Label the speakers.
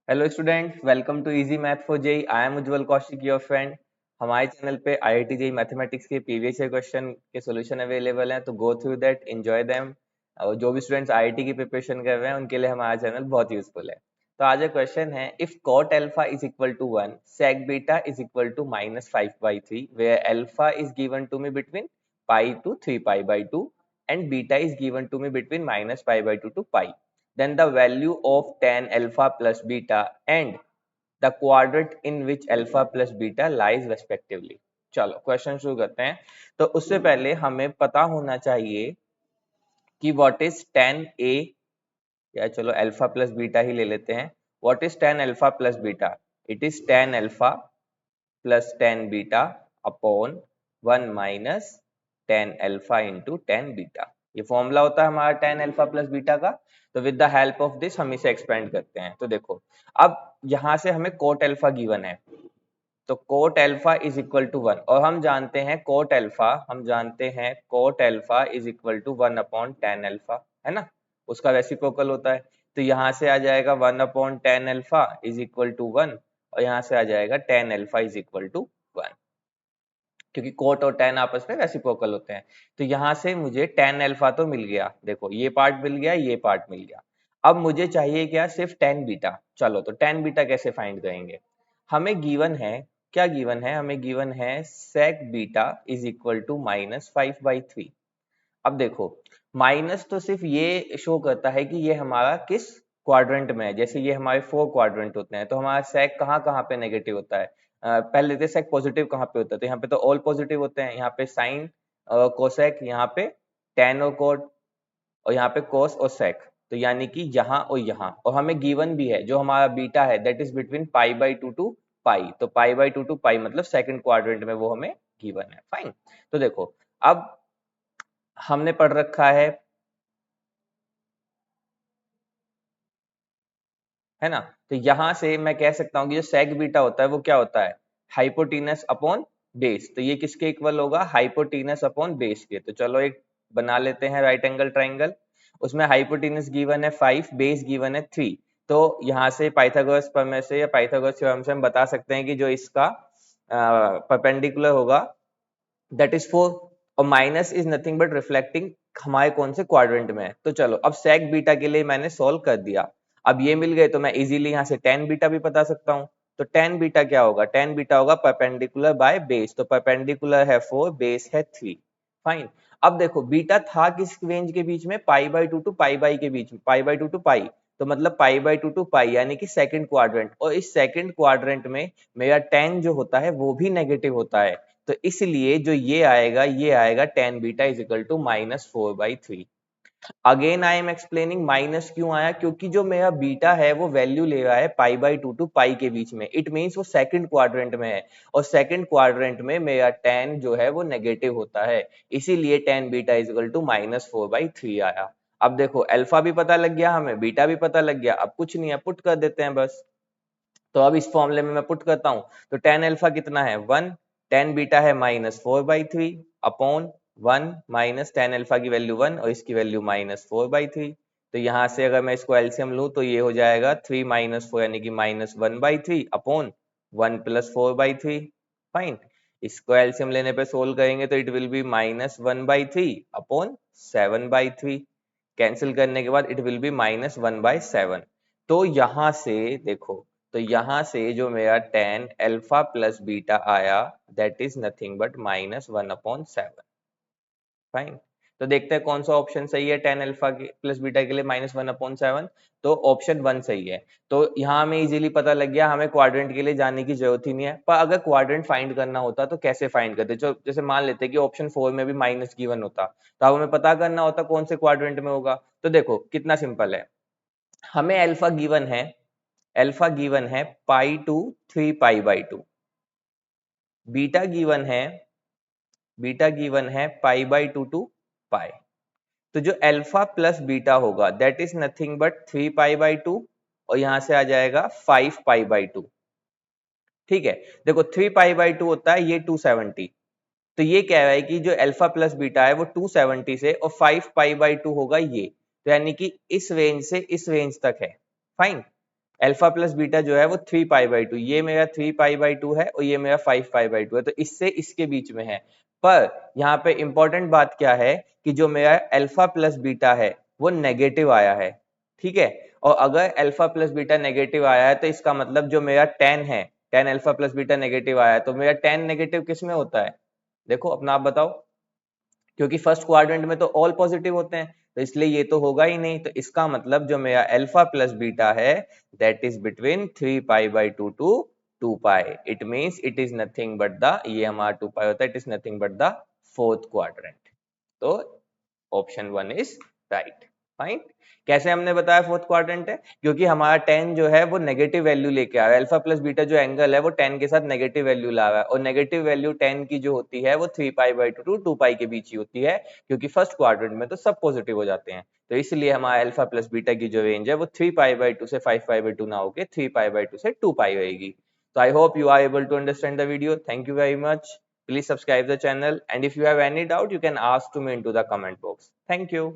Speaker 1: Hello students, welcome to easy math for JEE. I am Ujjwal Kaushik, your friend. हमारे channel पे IIT JEE mathematics के previous year question के solution available हैं, तो go through that, enjoy them. और जो भी स्टूडेंट्स आईआईटी की प्रिपरेशन कर रहे हैं उनके लिए हमारा चैनल बहुत यूजफुल है। तो आज का क्वेश्चन है, if cot alpha is equal to 1, sec beta is equal to -5/3, where alpha is given to me between pi to 3π/2 and beta is given to me between -π/2 to pi, then the value of tan alpha plus beta and the quadrant in which alpha plus beta lies respectively। चलो question शुरू करते हैं। तो उससे पहले हमें पता होना चाहिए कि व्हाट इज tan a, या चलो अल्फा प्लस बीटा ही ले लेते हैं। What is tan alpha plus beta? It is tan alpha plus tan beta upon 1 minus tan alpha into tan beta. ये फॉर्मूला होता है हमारा tan अल्फा प्लस बीटा का। तो with the help of this हम इसे एक्सपेंड करते हैं। तो देखो, अब यहां से हमें कोट अल्फा गिवन है, तो cot alpha is equal to 1, और हम जानते हैं cot alpha is equal to 1 upon tan alpha, है ना, उसका रेसिप्रोकल होता है। तो यहाँ से आ जाएगा 1 upon tan alpha is equal to 1, और यहाँ से आ जाएगा tan alpha is equal to 1, क्योंकि कोट और tan आपस में रेसिप्रोकल होते हैं। तो यहाँ से मुझे tan अल्फा तो मिल गया, देखो ये पार्ट मिल गया, ये पार्ट मिल गया। अब मुझे चाहिए क्या? सिर्फ tan बीटा। चलो, तो tan बीटा कैसे फाइंड करेंगे? हमें गिवन है, क्या गिवन है? हमें गिवन है sec beta is equal to -5/3। अब देखो, माइनस तो सिर्फ ये शो करता है कि ये हमारा किस क्वाड्रेंट में है। जैसे ये हमारे 4 क्वाड्रेंट होते हैं, तो हमारा सेक कहाँ कहाँ पे नेगेटिव होता है? पहले देखते सेक पॉजिटिव कहाँ पे होता है। तो यहाँ पे तो ऑल पॉजिटिव होते हैं, यहाँ पे साइन कोसेक, यहाँ पे टेन और कोट, और यहाँ पे कोस और सेक। तो यानी कि यहाँ और यहाँ, और हमें गिवन भी है जो हमारा बीटा है, दैट इज बिटवीन π/2 टू पाई। तो π/2 टू पाई मतलब सेकंड क्वाड्रेंट में वो हमें गिवन है। फाइन। तो देखो, अब हमने पढ़ रखा है ना। तो यहां से मैं कह सकता हूं कि जो सेक बीटा होता है वो क्या होता है? हाइपोटीनस अपॉन बेस। तो ये किसके इक्वल होगा? हाइपोटीनस अपॉन बेस के। तो चलो एक बना लेते हैं राइट एंगल ट्राइंगल। उसमें हाइपोटीनस गिवन है 5, बेस गिवन है 3। तो यहाँ से पाइथागोरस प्रमेय से या पाइथागोरस थ्योरम से हम बता सकते हैं कि जो इसका परपेंडिकुलर होगा दैट इज 4, और minus is nothing but reflecting हमारे कौन से क्वाड्रेंट में है। तो चलो, अब सेक बीटा के लिए मैंने सोल्व कर दिया। अब ये मिल गए तो मैं इजीली यहाँ से tan बीटा भी बता सकता हूँ। तो tan बीटा क्या होगा? tan बीटा होगा परपेंडिकुलर बाय बेस। तो परपेंडिकुलर है 4, बेस है 3। फाइन। अब देखो, बीटा था किस रेंज के बीच में? π/2 टू पाई के बीच में, π/2 टू पाई। तो मतलब π/2 टू पाई यानी कि सेकंड क्वाड्रेंट, और इस सेकंड क्वाड्रेंट में मेरा tan जो होता है वो भी नेगेटिव होता है। तो इसलिए जो ये आएगा tan beta is equal to -4/3। Again I am explaining minus क्यों आया, क्योंकि जो मेरा बीटा है वो वैल्यू ले रहा है π/2 टू पाई के बीच में। इट मींस वो सेकंड क्वाड्रेंट में है, और सेकंड क्वाड्रेंट में मेरा tan जो है वो नेगेटिव होता है। इसीलिए tan beta is equal to -4/3 आया। अब देखो, अल्फा भी पता लग गया हमें, बीटा भी पता लग गया। अब कुछ नहीं है, पुट कर देते हैं बस। तो अब इस फॉर्मूले में मैं पुट करता हूं, तो tan अल्फा कितना है? 1, tan बीटा है -4/3 अपॉन 1 माइनस tan अल्फा की वैल्यू 1 और इसकी वैल्यू -4/3। तो यहां से अगर मैं इसको एलसीएम लूं तो ये हो जाएगा 3 - 4 यानी कि -1/3 अपॉन 1 + 4/3। फाइन। इसको एलसीएम लेने पे सोल्व करेंगे तो it will be -1/3 upon 7/3। Cancel करने के बाद इट विल बी -1/7। तो यहां से देखो, तो यहां से जो मेरा tan अल्फा प्लस बीटा आया that is nothing but -1/7। Fine. तो देखते हैं कौन सा ऑप्शन सही है tan अल्फा के प्लस बीटा के लिए -1/7। तो ऑप्शन 1 सही है। तो यहाँ हमें इजीली पता लग गया, हमें क्वाड्रेंट के लिए जाने की जरूरत ही नहीं है। पर अगर क्वाड्रेंट फाइंड करना होता तो कैसे फाइंड करते? जो जैसे मान लेते कि ऑप्शन 4 में भी माइनस गिवन होता, तो अब हमें पता करना होता कौन से क्वाड्रेंट में होगा। तो देखो कितना सिंपल है, हमें अल्फा गिवन है π/2 3π/2, बीटा गिवन है π/2 टू पाई। तो जो अल्फा प्लस बीटा होगा दैट इज नथिंग बट 3π/2, और यहां से आ जाएगा 5π/2। ठीक है, देखो 3π/2 होता है ये 270। तो ये कह रहा है कि जो अल्फा प्लस बीटा है वो 270 से, और 5π/2 होगा ये। तो यानी कि इस रेंज से इस रेंज तक है। फाइन। अल्फा प्लस बीटा जो है वो 3π/2, ये मेरा 3π/2 है और ये मेरा 5π/2 है, तो इससे इसके बीच में है। पर यहाँ पे इंपॉर्टेंट बात क्या है कि जो मेरा अल्फा प्लस बीटा है वो नेगेटिव आया है, ठीक है। और अगर अल्फा प्लस बीटा नेगेटिव आया है तो इसका मतलब जो मेरा tan है, tan alpha plus beta negative आया है, तो मेरा tan नेगेटिव किस में होता है, देखो अपना आप बताओ, क्योंकि फर्स्ट क्वाड्रेंट में तो ऑल पॉजिटिव होते हैं, तो इसलिए ये तो होगा ही नहीं। तो इसका मतलब जो मेरा अल्फा प्लस बीटा है that is between 3π/2 to 2π, it means it is nothing but the, ये हमारा 2π होता है, it is nothing but the fourth quadrant. तो ऑप्शन 1 इज राइट। फाइन। कैसे हमने बताया फोर्थ क्वाड्रेंट है, क्योंकि हमारा tan जो है वो नेगेटिव वैल्यू लेके आ रहा है, अल्फा प्लस बीटा जो एंगल है वो tan के साथ नेगेटिव वैल्यू ला रहा है, और नेगेटिव वैल्यू tan की जो होती है वो 3π/2 टू 2π के बीच ही होती है, क्योंकि फर्स्ट क्वाड्रेंट में तो सब पॉजिटिव हो जाते हैं। तो इसलिए हमारा अल्फा प्लस बीटा की जो रेंज है वो 3π/2 से 5π/2 ना होके 3π/2 से 2π रहेगी। So I hope you are able to understand the video. Thank you very much. Please subscribe the channel, and if you have any doubt you can ask to me into the comment box. Thank you.